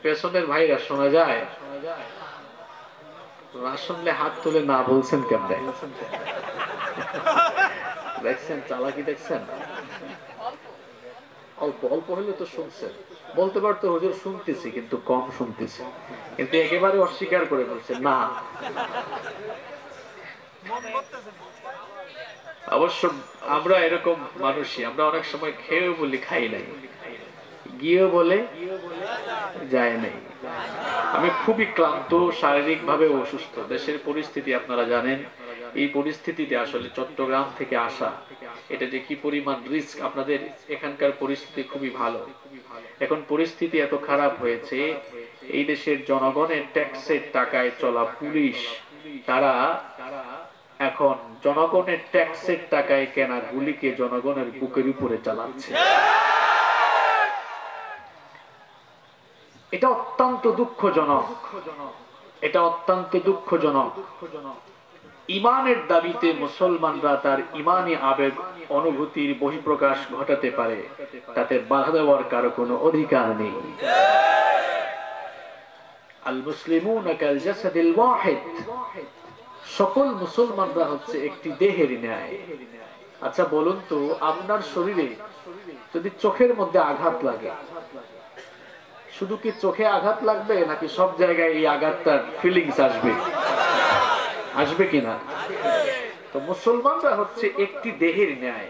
পেছনের ভাইরা শোনা যায়, না শুনলে হাত তুলে না বলছেন কেমনে? দেখছেন চালাকি, দেখছেন? অল্প অল্প হলে তো শুনছেন, বলতে পারতো হুজুর শুনতেছি কিন্তু কম শুনতেছি, কিন্তু একেবারে অস্বীকার করে বলছে না। অবশ্য আমরা এরকম মানুষই, আমরা অনেক সময় খেয়েও বলি খাই নাই, গিয়েও বলে যায় নাই। আমি খুবই ক্লান্ত, শারীরিক ভাবে অসুস্থ। দেশের পরিস্থিতি আপনারা জানেন, এই পরিস্থিতিতে আসলে চট্টগ্রাম থেকে আসা, এটা যে কি পরিমাণ রিস্ক। আপনাদের এখানকার পরিস্থিতি খুবই ভালো, এখন পরিস্থিতি এত খারাপ হয়েছে, এই দেশের জনগণের ট্যাক্সের টাকায় চলা পুলিশ, তারা এখন জনগণের ট্যাক্সের টাকায় কেনা গুলিকে জনগণের বুকের উপরে চালাচ্ছে। এটা অত্যন্ত দুঃখজনক, এটা অত্যন্ত দুঃখজনক। ইমানের দাবিতে মুসলমানরা তার ইমানি আবেগ অনুভূতির বহিঃপ্রকাশ ঘটাতে পারে, তাতে বাধা দেওয়ার কারো কোনো অধিকার নেই। আল মুসলিমুনা কাল জাসাদিল ওয়াহিদ, সকল মুসলমানরা হচ্ছে একটি দেহের ন্যায়। আচ্ছা বলুন তো, আপনার শরীরে যদি চোখের মধ্যে আঘাত লাগে, শুধু কি চোখে আঘাত লাগবে নাকি সব জায়গায় এই আঘাতটার ফিলিংস আসবে? আসবে কিনা? তো মুসলমানরা হচ্ছে একটি দেহের ন্যায়।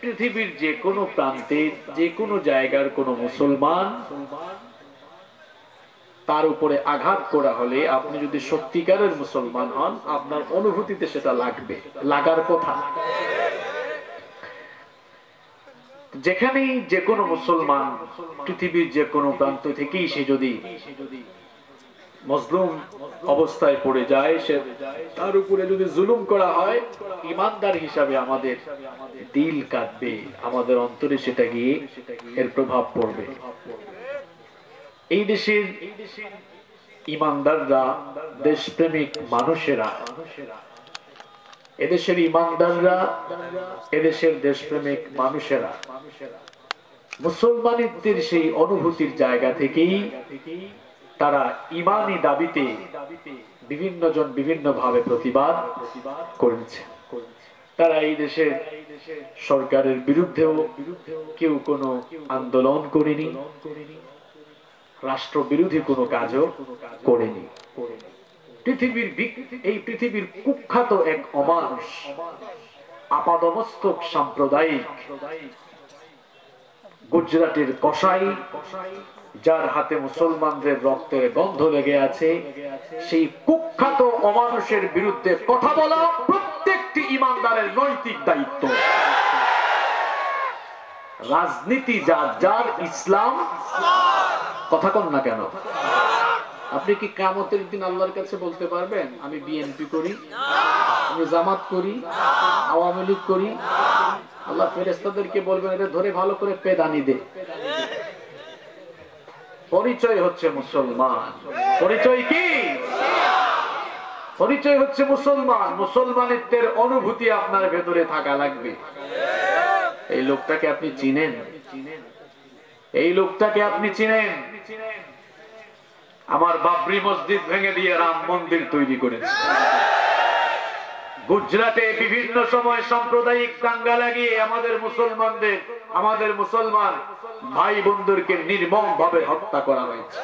পৃথিবীর যে কোনো প্রান্তে, যে কোনো জায়গার কোনো মুসলমান, তার উপরে আঘাত করা হলে আপনি যদি সত্যিকারের মুসলমান হন, আপনার অনুভূতিতে সেটা লাগবে, লাগার কথা। যেখানেই যে কোনো মুসলমান পৃথিবীর যে কোনো প্রান্ত থেকেই সে যদি মজলুম অবস্থায় পড়ে যায়, সে তার উপরে যদি জুলুম করা হয়, ইমানদার হিসাবে আমাদের দিল কাঁদবে, আমাদের অন্তরে সেটা গিয়ে এর প্রভাব পড়বে। এই দেশের ইমানদাররা, দেশপ্রেমিক মানুষেরা, এদেশের ইমানদাররা, এদেশের দেশপ্রেমিক মানুষেরা মুসলমানদের সেই অনুভূতির জায়গা থেকেই তারা ইমানি দাবিতে বিভিন্ন জন বিভিন্ন ভাবে প্রতিবাদ করেছে। তারা এই দেশের সরকারের বিরুদ্ধেও কেউ কোনো আন্দোলন করেনি, রাষ্ট্রবিরোধী কোনো কাজও করেনি। এই পৃথিবীর কুখ্যাত এক অমানুষ, আপাদমস্তক সাম্প্রদায়িক গুজরাটের কসাই, যার হাতে মুসলমানদের রক্তের গন্ধ লেগে আছে, সেই কুখ্যাত অমানুষের বিরুদ্ধে কথা বলা প্রত্যেকটি ইমানদারের নৈতিক দায়িত্ব। রাজনীতি যার যার, ইসলাম কথা কন না কেন? আপনি কি কিয়ামতের দিন আল্লাহর কাছে বলতে পারবেন আমি বিএনপি করি, আমি জামাত করি, আওয়ামী লীগ করি? আল্লাহ ফেরেশতাদেরকে বলবেন এটা ধরে ভালো করে পেদানি দে। পরিচয় হচ্ছে মুসলমান। পরিচয় কি? পরিচয় হচ্ছে মুসলমান। মুসলমানিত্বের অনুভূতি আপনার ভেতরে থাকা লাগবে। এই লোকটাকে আপনি চিনেন? এই লোকটাকে আপনি চিনেন? আমার বাবরি মসজিদ ভেঙে দিয়ে রাম মন্দির তৈরি করেছে। গুজরাটে বিভিন্ন সময় সাম্প্রদায়িক দাঙ্গা লাগিয়ে আমাদের মুসলমান ভাই বোনদেরকে নির্মম ভাবে হত্যা করা হয়েছে।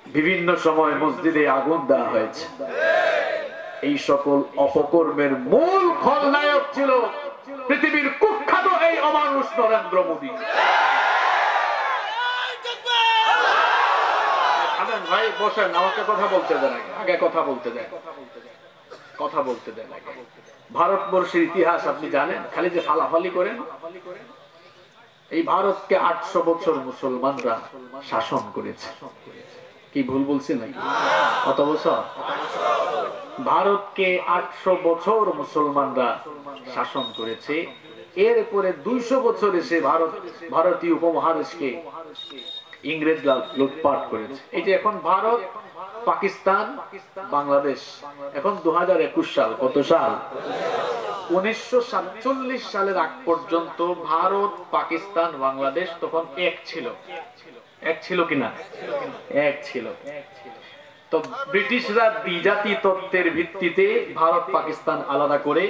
বিভিন্ন সময় মসজিদে আগুন দেওয়া হয়েছে। এই সকল অপকর্মের মূল খলনায়ক ছিল পৃথিবীর কুখ্যাত এই অমানুষ নরেন্দ্র মোদী। ভাই বসেন, আমাকে কথা বলতে দেন, আগে কথা বলতে দেন, কথা বলতে দেন। ভারতবর্ষের ইতিহাস আপনি জানেন? খালি যে ফালাফালি করেন। এই ভারতকে 800 বছর মুসলমানরা শাসন করেছে। কি ভুল বলছি নাকি? কত বছর? ভারতকে 800 বছর মুসলমানরা শাসন করেছে। এরপরে 200 বছর এসে ভারতীয় উপমহাদেশকে ইংরেজরা লুটপাট করেছে। এই যে এখন ভারত, পাকিস্তান, বাংলাদেশ, এখন 2021 সাল। কত সাল? 1947 সালের আগ পর্যন্ত ভারত, পাকিস্তান, বাংলাদেশ তখন এক ছিল। এক ছিল কিনা? এক ছিল। তো ব্রিটিশরা দ্বিজাতি তত্ত্বের ভিত্তিতে ভারত পাকিস্তান আলাদা করে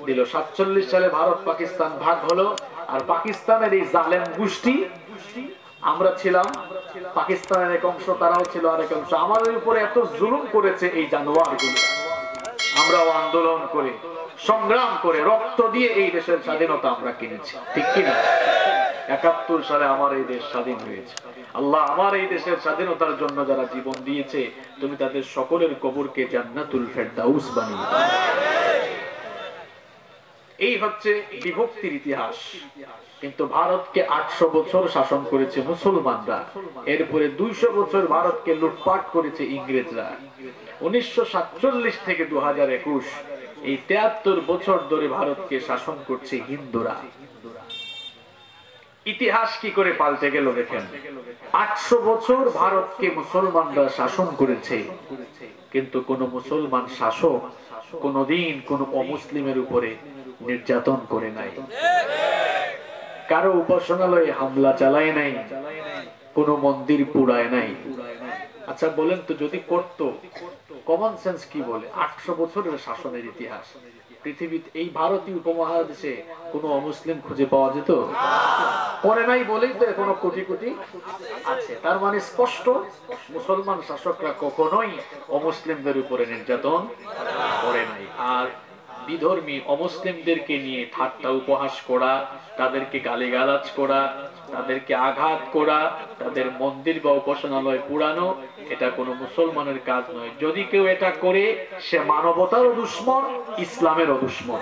দিল। 47 সালে ভারত পাকিস্তান ভাগ হলো। আর পাকিস্তানের এই জালেম গোষ্ঠী, আমরা ছিলাম পাকিস্তানের এক অংশ, তারাও ছিল আরেক অংশ। আমাদের উপরে এত জুলুম করেছে এই জানোয়ারগুলো, আমরাও আন্দোলন করে সংগ্রাম করে রক্ত দিয়ে এই দেশের স্বাধীনতা আমরা কিনেছি, ঠিক কিনা? 71 সালে আমার এই দেশ স্বাধীন হয়েছে। আল্লাহ আমার এই দেশের স্বাধীনতার জন্য যারা জীবন দিয়েছে, তুমি তাদের সকলের কবরকে জান্নাতুল ফেরদাউস বানিয়ে দাও। এই হচ্ছে বিভক্তির ইতিহাস। কিন্তু ভারতকে 800 বছর শাসন করেছে মুসলমানরা, এরপরে 200 বছর ভারতকে লুটপাট করেছে ইংরেজরা। 1947 থেকে 2021 এই 73 বছর ধরে ভারতকে শাসন করছে হিন্দুরা। ইতিহাস কি করে পাল্টে গেল দেখেন। 800 বছর ভারতকে মুসলমানরা শাসন করেছে, কিন্তু কোন মুসলমান শাসক কোনদিন কোন অমুসলিমের উপরে নির্যাতন করে নাই, কারো উপাসনালয়ে হামলা চালায় নাই, কোন মন্দির পুড়ায় নাই। আচ্ছা বলেন তো, যদি করতো, কমন সেন্স কি বলে? 800 বছরের শাসনের ইতিহাস, পৃথিবীতে এই ভারতীয় উপমহাদেশে কোন অমুসলিম খুঁজে পাওয়া যেত? করে নাই বলেই তো এখনো কোটি কোটি আছে। তার মানে স্পষ্ট, মুসলমান শাসকরা কখনোই অমুসলিমদের উপরে নির্যাতন করে নাই। আর বিধর্মী অমুসলিমদেরকে নিয়ে ঠাট্টা উপহাস করা, তাদেরকে গালিগালাজ করা, তাদেরকে আঘাত করা, তাদের মন্দির বা উপাসনালয় পুরানো, এটা কোনো মুসলমানের কাজ নয়। যদি কেউ এটা করে, সে মানবতারও দুশমন, ইসলামেরও দুশমন।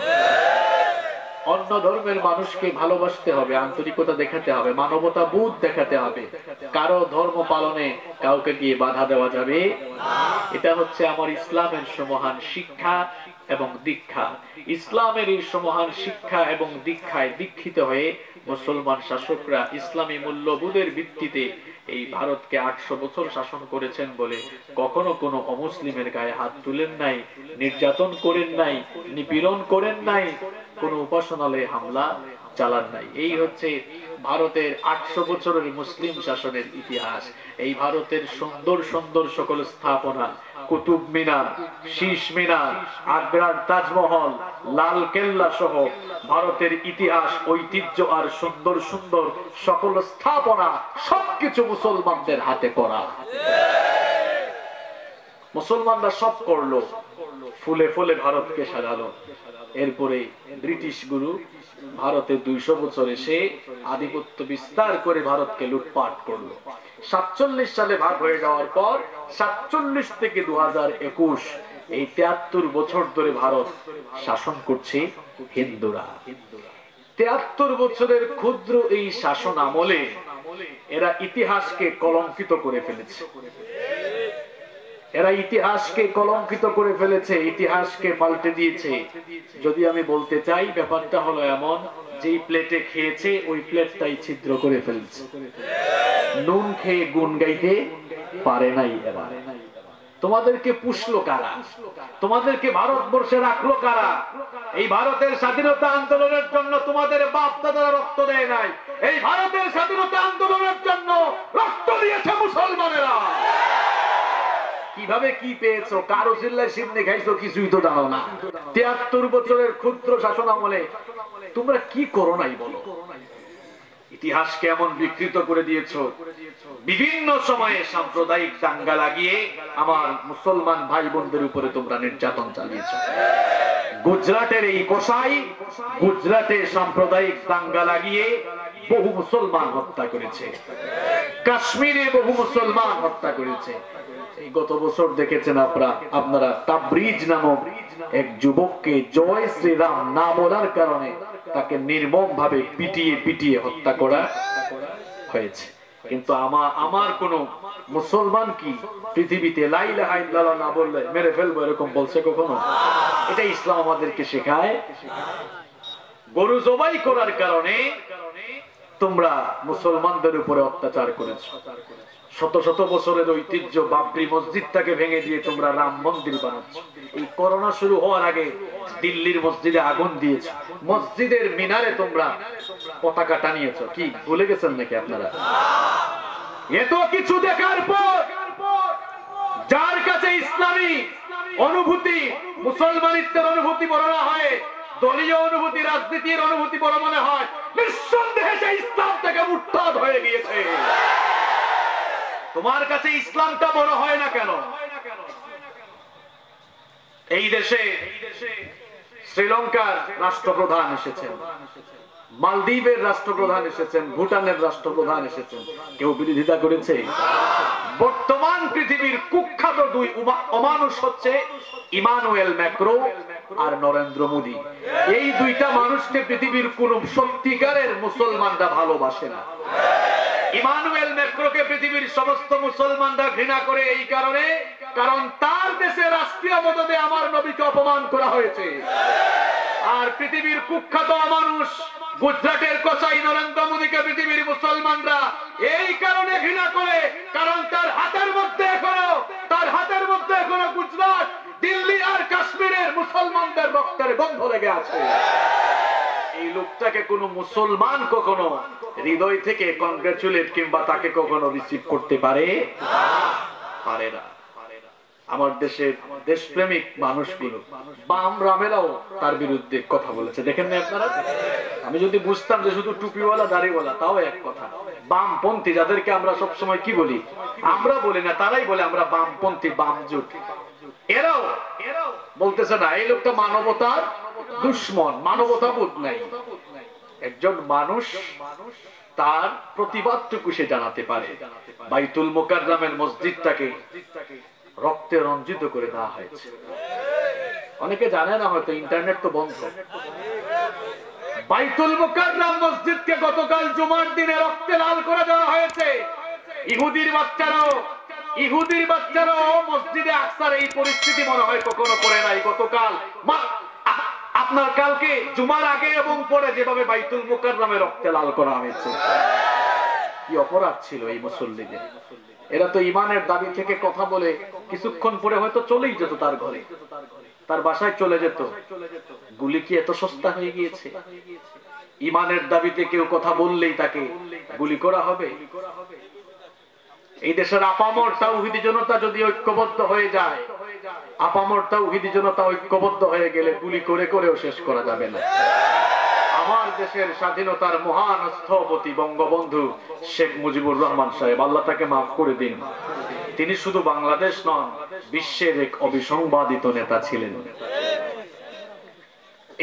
অন্য ধর্মের মানুষকে ভালোবাসতে হবে, আন্তরিকতা দেখাতে হবে, মানবতা বোধ দেখাতে হবে। কারো ধর্ম পালনে কাউকে গিয়ে বাধা দেওয়া যাবে। এটা হচ্ছে আমার ইসলামের সমহান শিক্ষা এবং দীক্ষা। ইসলামের এই সমহান শিক্ষা এবং দীক্ষায় দীক্ষিত হয়ে মুসলমান শাসকরা ইসলামী মূল্যবোধের ভিত্তিতে এই ভারতকে 800 বছর শাসন করেছেন বলে কখনো কোনো অমুসলিমের গায়ে হাত তুলেন নাই, নির্যাতন করেন নাই, নিপীড়ন করেন নাই, কোন উপাসনালয়ে হামলা চালান নাই। এই হচ্ছে ভারতের 800 বছরের মুসলিম শাসনের ইতিহাস। এই ভারতের সুন্দর সুন্দর সকল স্থাপনা, কুতুব মিনার, শীষ মিনার, আগ্রার তাজমহল, লাল কেল্লা সহ ভারতের ইতিহাস, ঐতিহ্য আর সুন্দর সুন্দর সকল স্থাপনা সবকিছু মুসলমানদের হাতে করা। মুসলমানরা সব করলো, ফুলে ফুলে ভারতকে সাজালো। এরপরে ব্রিটিশ গুরু ভারতে 200 বছর এসে আধিপত্য বিস্তার করে ভারতকে লুটপাট করলো। 47 সালে ভাগ হয়ে যাওয়ার পর 47 থেকে 2021 এই 73 বছর ধরে ভারত শাসন করছে হিন্দুরা। 73 বছরের ক্ষুদ্র এই শাসন আমলে এরা ইতিহাসকে কলঙ্কিত করে ফেলেছে। এরা ইতিহাসকে কলঙ্কিত করে ফেলেছে, ইতিহাসকে পাল্টে দিয়েছে। যদি আমি বলতে চাই, ব্যাপারটা হলো এমন, যেই প্লেটে খেয়েছে ওই প্লেটটাই ছিদ্র করে ফেলছে। নুন খেয়ে গুণ গাইতে পারে নাই এরা। তোমাদেরকে পুষলো কারা? তোমাদেরকে ভারতবর্ষে রাখলো কারা? এই ভারতের স্বাধীনতা আন্দোলনের জন্য তোমাদের বাপ দাদারা রক্ত দেয় নাই। এই ভারতের স্বাধীনতা আন্দোলনের জন্য রক্ত দিয়েছে মুসলমানেরা। কিভাবে কি পেয়েছো, কারো চিল্লায় সিমনি খাইছো, কিছুই তো জানো না। 73 বছরের ক্ষুদ্র শাসন আমলে তোমরা কি করো নাই বলো? ইতিহাসকে এমন বিকৃত করে দিয়েছো। বিভিন্ন সময়ে সাম্প্রদায়িক দাঙ্গা লাগিয়ে আমার মুসলমান ভাই বোনদের উপরে তোমরা নির্যাতন চালিয়েছো। গুজরাটের এই গোসাই গুজরাটে সাম্প্রদায়িক দাঙ্গা লাগিয়ে বহু মুসলমান হত্যা করেছে। কাশ্মীরে বহু মুসলমান হত্যা করেছে। এই গত বছর দেখেছেন আপনারা তাবরিজ নামক এক যুবককে জয় শ্রীরাম না বলার কারণে তাকে নির্মম ভাবে পিটিয়ে পিটিয়ে হত্যা করা হয়েছে। কিন্তু আমার কোন মুসলমান কি পৃথিবীতে লা ইলাহা ইল্লাল্লাহ না বললে মেরে ফেলবো এরকম বলছে কখনো? এটা ইসলাম আমাদেরকে শেখায়। গরু জবাই করার কারণে তোমরা মুসলমানদের উপরে অত্যাচার করেছো। শত শত বছরের ঐতিহ্য বাবরি মসজিদটাকে ভেঙে দিয়ে তোমরা রাম মন্দির বানাচ্ছ। এই করোনা শুরু হওয়ার আগে দিল্লির মসজিদে আগুন দিয়েছ, মসজিদের মিনারে তোমরা পতাকা টানিয়েছ। কি ভুলে গেছেন নাকি আপনারা? এত কিছু দেখার পর যার কাছে ইসলামী অনুভূতি, মুসলমানিত্বের অনুভূতি বড় না হয়, দলীয় অনুভূতি, রাজনীতির অনুভূতি বড় মনে হয়, নিঃসন্দেহে সে ইসলাম থেকে মুরতাদ হয়ে গিয়েছে। তোমার কাছে ইসলামটা বড় হয় না কেন? এই দেশে শ্রীলঙ্কার রাষ্ট্রপ্রধান এসেছেন, মালদ্বীপের রাষ্ট্রপ্রধান এসেছেন, ভুটানের রাষ্ট্রপ্রধান এসেছেন, কেউ বিরোধিতা করেছে? বর্তমান পৃথিবীর কুখ্যাত দুই অমানুষ হচ্ছে ইমানুয়েল ম্যাক্রো আর নরেন্দ্র মোদী। এই দুইটা মানুষকে পৃথিবীর কোন সত্যিকারের মুসলমানরা ভালোবাসে না। ইমানুয়েল ম্যাক্রোকে পৃথিবীর সমস্ত মুসলমানরা ঘৃণা করে এই কারণে, কারণ তার দেশে রাষ্ট্রীয় পদে আমার নবীকে অপমান করা হয়েছে। আর পৃথিবীর কুখ্যাত মানুষ গুজরাটের কসাই নরেন্দ্র মোদীকে পৃথিবীর মুসলমানরা এই কারণে ঘৃণা করে, কারণ তার হাতের মধ্যে এখনো গুজরাট, দিল্লি আর কাশ্মীরের মুসলমানদের রক্তের গন্ধ লেগে আছে। এই লোকটাকে কোনো মুসলমান কখনো হৃদয় থেকে কংগ্রেচুলেট কিংবা তাকে কখনো রিসিভ করতে পারে না। আমার দেশের দেশপ্রেমিক মানুষগুলো, বাম রামেরাও তার বিরুদ্ধে কথা বলেছে, দেখেন না আপনারা? আমি যদি বুঝতাম যে শুধু টুপিওয়ালা দাড়িওয়ালা, তাও এক কথা। বামপন্থী যাদেরকে আমরা সবসময় কি বলি, আমরা বলি না, তারাই বলে আমরা বামপন্থী, বামজোট। এরাও বলতেছে না এই লোকটা মানবতার দুশ্মন, মানবতা বোধ নাই। একজন মানুষ তার প্রতিবাদটুকু সে জানাতে পারে। বাইতুল মুকাররমের মসজিদটাকে রক্তে রঞ্জিত করে দেওয়া হয়েছে। অনেকে জানে না, হয়তো ইন্টারনেট তো বন্ধ। বাইতুল মুকাররম মসজিদকে গতকাল জুমার দিনে রক্তে লাল করে দেওয়া হয়েছে। ইহুদির বাচ্চারাও মসজিদে আকসার এই পরিস্থিতি মনে হয় কখনো করে নাই। গতকাল আপনার কালকে জুমার আগে এবং পরে যেভাবে বাইতুল মুকাররমে রক্তে লাল করা হয়েছে, কি অপরাধ ছিল এই মুসল্লিদের। এরা তো ইমানের দাবি থেকে কথা বলে কিছুক্ষণ পরে হয়তো চলেই যেত তার ঘরে, তার বাসায় চলে যেত। গুলি কি এত সস্তা হয়ে গিয়েছে? ইমানের দাবিতে কেউ কথা বললেই তাকে গুলি করা হবে? এই দেশের আপামর তাওহীদি জনতা যদি ঐক্যবদ্ধ হয়ে যায়, আপামর তাওহীদি জনতা ঐক্যবদ্ধ হয়ে গেলে গুলি করে করেও শেষ করা যাবে না। আমার দেশের স্বাধীনতার মহান স্থপতি বঙ্গবন্ধু শেখ মুজিবুর রহমান সাহেব, আল্লাহ তাকে মাফ করে দিন, তিনি শুধু বাংলাদেশ নন, বিশ্বের এক অবিসংবাদিত নেতা ছিলেন।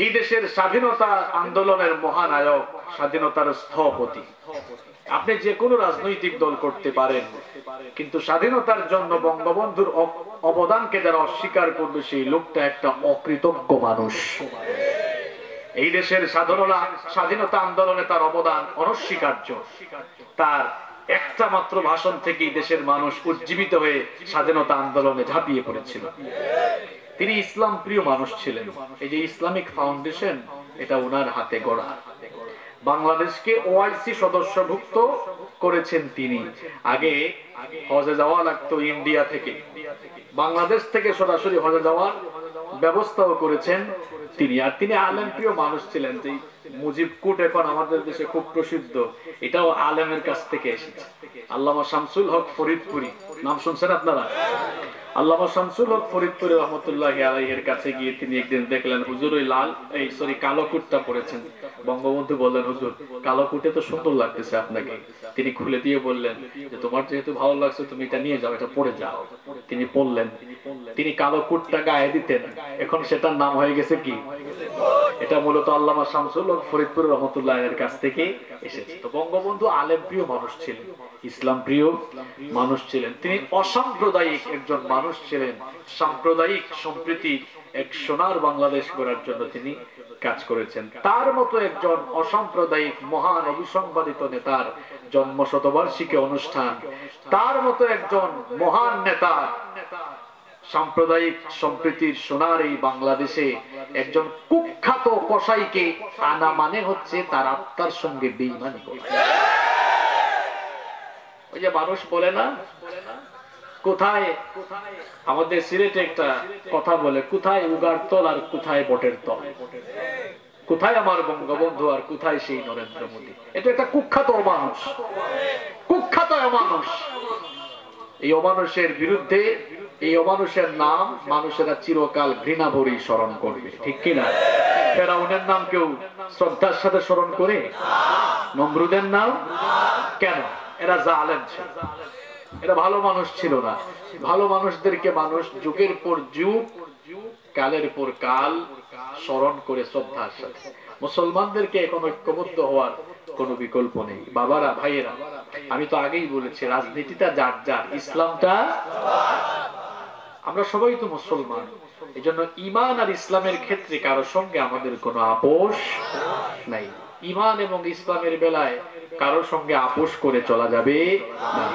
এই দেশের স্বাধীনতা আন্দোলনের মহানায়ক, স্বাধীনতার স্থপতি। আপনি যে কোনো রাজনৈতিক দল করতে পারেন, কিন্তু স্বাধীনতার জন্য বঙ্গবন্ধুর অবদানকে যারা অস্বীকার করবে, সেই লোকটা একটা অকৃতজ্ঞ মানুষ। এই দেশের স্বাধীনতা আন্দোলনে তার অবদান অনস্বীকার্য। তার একটা মাত্র ভাষণ থেকেই দেশের মানুষ উজ্জীবিত হয়ে স্বাধীনতা আন্দোলনে ঝাঁপিয়ে পড়েছিল। তিনি ইসলাম প্রিয় মানুষ ছিলেন। এই যে ইসলামিক ফাউন্ডেশন, এটা ওনার হাতে গড়া। বাংলাদেশকে ওআইসি সদস্যভুক্ত করেছেন তিনি। আগে হজে যাওয়া লাগতো ইন্ডিয়া থেকে, বাংলাদেশ থেকে সরাসরি হজে যাওয়ার ব্যবস্থাও করেছেন তিনি। আর তিনি আলেম প্রিয় মানুষ ছিলেন। যে মুজিব কুট এখন আমাদের দেশে খুব প্রসিদ্ধ, এটাও আলেমের কাছ থেকে এসেছে। আল্লামা শামসুল হক ফরিদপুরি, নাম শুনছেন আপনারা? আল্লামা শামসুল হক ফরিদপুরি রহমতুল্লাহি আলাইহির কাছে গিয়ে তিনি একদিন দেখলেন হুজুর ওই কালো কুটটা পরেছেন। বঙ্গবন্ধু বললেন, হুজুর কালো কুটে তো সুন্দর লাগতেছে আপনাকে। তিনি খুলে দিয়ে বললেন যে তোমার যেহেতু ভালো লাগছে তুমি এটা নিয়ে যাও, এটা পরে যাও। তিনি পড়লেন, তিনি কালো কুটটা গায়ে দিতেন, এখন সেটার নাম হয়ে গেছে কি? এটা মূলত আল্লামা শামসুল হক ফরিদপুরি রহমতুল্লাহির কাছ থেকে এসেছে। তো বঙ্গবন্ধু আলেম প্রিয় মানুষ ছিলেন, ইসলাম প্রিয় মানুষ ছিলেন। তিনি অসাম্প্রদায়িক একজন মানুষ ছিলেন। সাম্প্রদায়িক সম্প্রীতি এক সোনার বাংলাদেশ গড়ার জন্য তিনি কাজ করেছেন। তার মতো একজন অসাম্প্রদায়িক মহান অবিসংবাদিত নেতার জন্ম শতবার্ষিকী অনুষ্ঠান, তার মতো একজন মহান নেতা সাম্প্রদায়িক সম্প্রীতির সোনার এই বাংলাদেশে একজন কুখ্যাত কসাইকে আনা মানে হচ্ছে তার আত্মার সঙ্গে বেঈমানি করা। ওই যে মানুষ বলে না, কোথায় আমাদের সিলেটে একটা কথা বলে, কোথায় উগার তল আর কোথায় বটের তল। কোথায় আমার বঙ্গবন্ধু আর কোথায় সেই নরেন্দ্র মোদী? এটা একটা কুখ্যাত অমানুষ, কুখ্যাত অমানুষ। এই অমানুষের বিরুদ্ধে, এই অমানুষের নাম মানুষেরা চিরকাল ঘৃণা ভরে স্মরণ করবে, ঠিক কিনা? ফেরাউনের নাম কেউ শ্রদ্ধার সাথে স্মরণ করে? নমরুদের নাম কেন? এরা জালেম ছিল, এরা ভালো মানুষ ছিল না। ভালো মানুষদেরকে মানুষ যুগের পর যুগ, কালের পর কাল স্মরণ করে শ্রদ্ধার সাথে। মুসলমানদেরকে এখন ঐক্যবদ্ধ হওয়ার কোনো বিকল্প নেই। বাবারা, ভাইয়েরা, আমি তো আগেই বলেছি রাজনীতিটা যার যার, ইসলামটা আমরা সবাই তো মুসলমান। এই জন্য ঈমান আর ইসলামের ক্ষেত্রে কারো সঙ্গে আমাদের কোনো আপোষ নাই। ঈমান এবং ইসলামের বেলায় কারো সঙ্গে আপোষ করে চলা যাবে না।